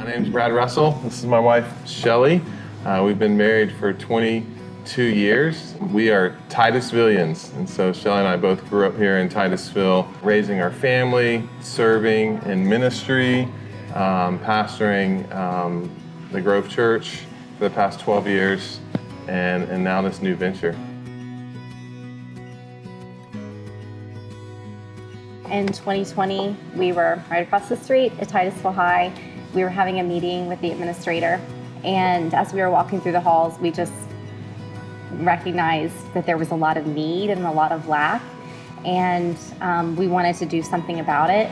My name's Brad Russell. This is my wife, Shelly. We've been married for 22 years. We are Titusvillians, and so Shelly and I both grew up here in Titusville, raising our family, serving in ministry, pastoring the Grove Church for the past 12 years, and now this new venture. In 2020, we were right across the street at Titusville High. We were having a meeting with the administrator, and as we were walking through the halls, we just recognized that there was a lot of need and a lot of lack, and we wanted to do something about it.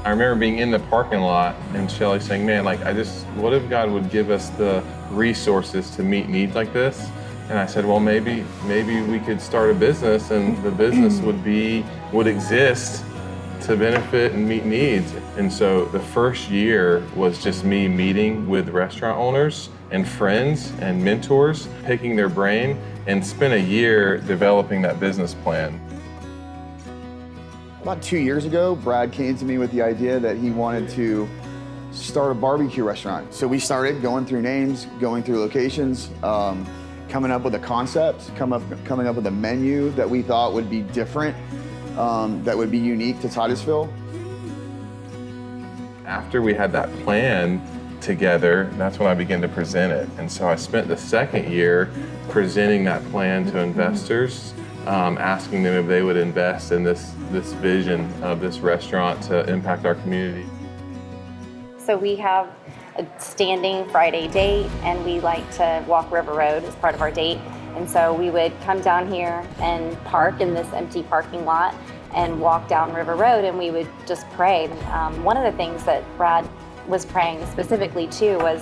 I remember being in the parking lot and Shelly saying, man, what if God would give us the resources to meet needs like this? And I said, well, maybe we could start a business, and the business would exist to benefit and meet needs. And so the first year was just me meeting with restaurant owners and friends and mentors, picking their brain, and spent a year developing that business plan. About 2 years ago, Brad came to me with the idea that he wanted to start a barbecue restaurant. So we started going through names, going through locations, coming up with a concept, coming up with a menu that we thought would be different, that would be unique to Titusville. After we had that plan together, that's when I began to present it. And so I spent the second year presenting that plan to investors, asking them if they would invest in this vision of this restaurant to impact our community. So we have a standing Friday date, and we like to walk River Road as part of our date. And so we would come down here and park in this empty parking lot and walk down River Road, and we would just pray. One of the things that Brad was praying specifically too was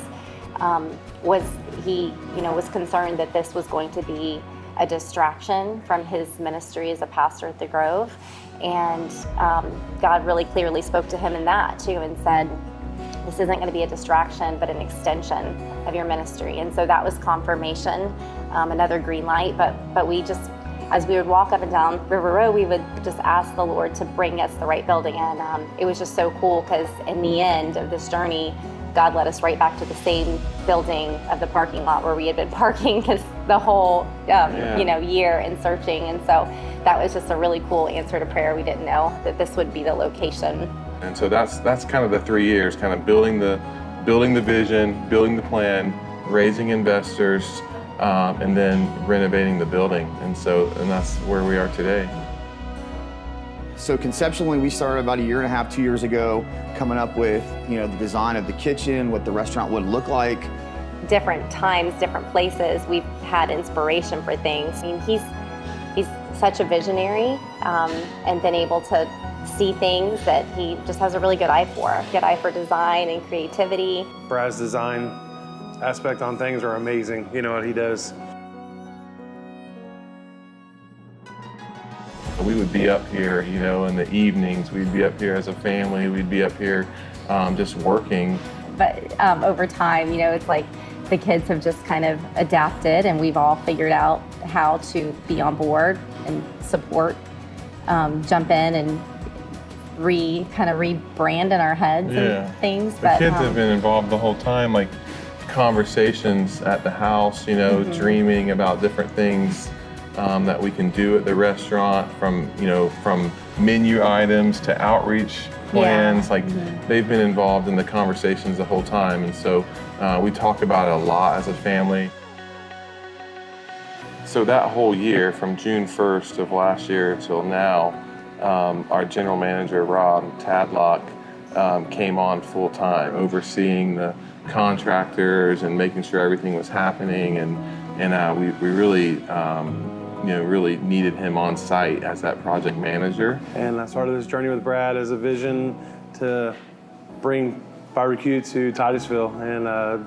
he, was concerned that this was going to be a distraction from his ministry as a pastor at the Grove. And God really clearly spoke to him in that too and said, this isn't going to be a distraction, but an extension of your ministry. And so that was confirmation, another green light. But we just, as we would walk up and down River Road, we would just ask the Lord to bring us the right building. And it was just so cool because in the end of this journey, God led us right back to the same building of the parking lot where we had been parking because the whole year in searching. And so that was just a really cool answer to prayer. We didn't know that this would be the location. And so that's kind of the 3 years, kind of building the vision, building the plan, raising investors, and then renovating the building. And that's where we are today. So conceptually, we started about 1.5 years, 2 years ago, coming up with the design of the kitchen, what the restaurant would look like. Different times, different places, we've had inspiration for things. I mean, he's such a visionary, and been able to see things that he just has a really good eye for design and creativity. Brad's design aspect on things are amazing. What he does. We would be up here, in the evenings. We'd be up here as a family. We'd be up here just working. But over time, it's like the kids have just kind of adapted, and we've all figured out how to be on board and support, jump in and rebrand in our heads and things. The kids have been involved the whole time, like conversations at the house, dreaming about different things that we can do at the restaurant, from menu items to outreach plans. They've been involved in the conversations the whole time, and so we talk about it a lot as a family. So that whole year, from June 1st of last year till now, our general manager, Rob Tadlock, came on full time, overseeing the contractors and making sure everything was happening. And we really, really needed him on site as that project manager. And I started this journey with Brad as a vision to bring barbecue to Titusville. And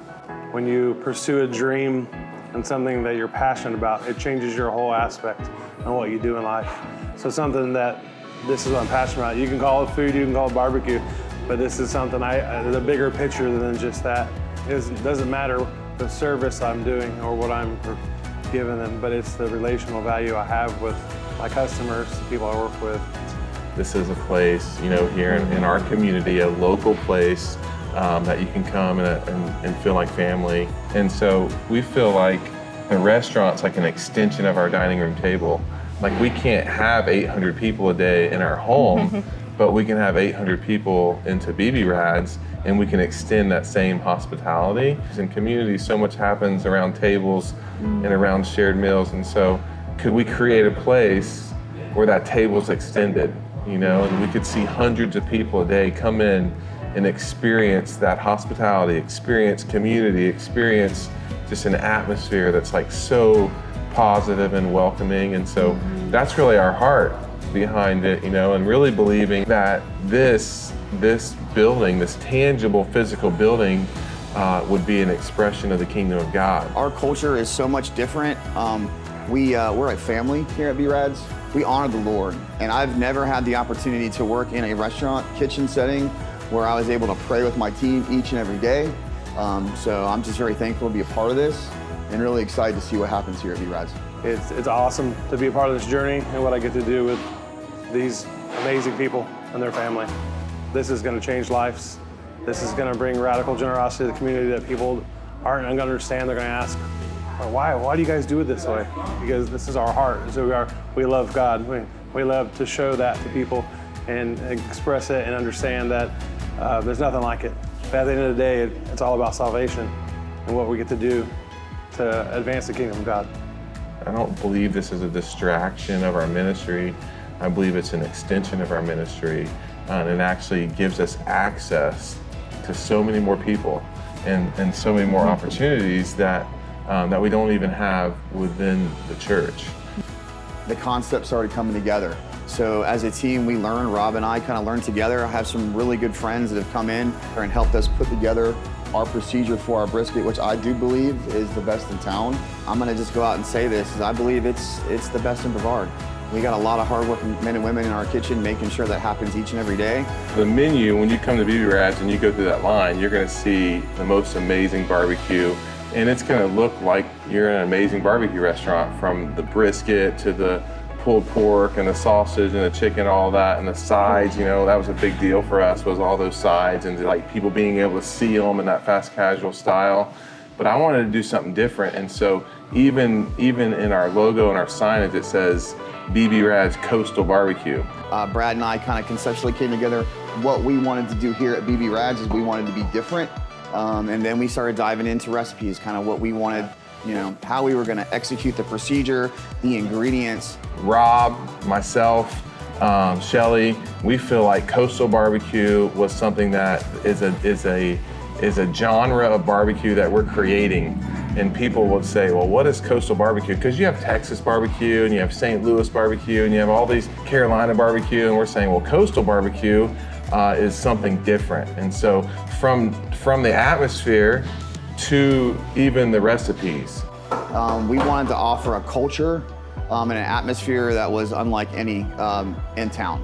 when you pursue a dream and something that you're passionate about, it changes your whole aspect on what you do in life. So something that this is what I'm passionate about. You can call it food, you can call it barbecue, but this is something the bigger picture than just that. It doesn't matter the service I'm doing or what I'm giving them, but it's the relational value I have with my customers, the people I work with. This is a place, here in our community, a local place that you can come and feel like family. And so we feel like the restaurant's like an extension of our dining room table. Like we can't have 800 people a day in our home, but we can have 800 people into BB Rads, and we can extend that same hospitality. In community, so much happens around tables and around shared meals, and so could we create a place where that table's extended, you know, and we could see hundreds of people a day come in and experience that hospitality, experience community, experience just an atmosphere that's like so positive and welcoming. And so that's really our heart behind it, you know, and really believing that this building, this tangible physical building, would be an expression of the kingdom of God. Our culture is so much different. We're a family here at B-Rads. We honor the Lord, and I've never had the opportunity to work in a restaurant kitchen setting where I was able to pray with my team each and every day. So I'm just very thankful to be a part of this and really excited to see what happens here at B-Rads. It's awesome to be a part of this journey and what I get to do with these amazing people and their family. This is going to change lives. This is going to bring radical generosity to the community that people aren't going to understand. They're going to ask, why do you guys do it this way? Because this is our heart. So we love God. We love to show that to people and express it and understand that there's nothing like it. But at the end of the day, it's all about salvation and what we get to do to advance the kingdom of God. I don't believe this is a distraction of our ministry. I believe it's an extension of our ministry, and it actually gives us access to so many more people and so many more opportunities that we don't even have within the church. The concept started coming together. So as a team, we learned, Rob and I kind of learned together. I have some really good friends that have come in and helped us put together our procedure for our brisket, which I do believe is the best in town. I'm gonna just go out and say this, is I believe it's the best in Brevard. We got a lot of hardworking men and women in our kitchen making sure that happens each and every day. The menu, when you come to BB Rads and you go through that line, you're gonna see the most amazing barbecue, and it's gonna look like you're in an amazing barbecue restaurant, from the brisket to the pulled pork and the sausage and the chicken, all that, and the sides. You know, that was a big deal for us, was all those sides and like people being able to see them in that fast casual style. But I wanted to do something different, and so even in our logo and our signage, it says BB Rads Coastal Barbecue. Brad and I kind of conceptually came together. What we wanted to do here at BB Rads is we wanted to be different, and then we started diving into recipes, kind of what we wanted, you know, how we were going to execute the procedure, the ingredients. Rob, myself, Shelly, we feel like coastal barbecue was something that is a genre of barbecue that we're creating. And people would say, well, what is coastal barbecue? Because you have Texas barbecue, and you have St. Louis barbecue, and you have all these Carolina barbecue, and we're saying, well, coastal barbecue is something different. And so from the atmosphere to even the recipes. We wanted to offer a culture and an atmosphere that was unlike any in town.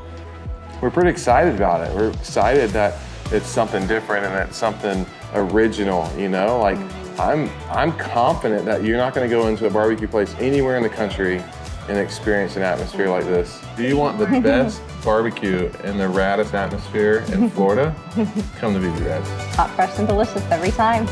We're pretty excited about it. We're excited that it's something different and it's something original, you know? Like, I'm confident that you're not gonna go into a barbecue place anywhere in the country and experience an atmosphere like this. Do you want the best barbecue in the raddest atmosphere in Florida? Come to BB Rads. Hot, fresh, and delicious every time.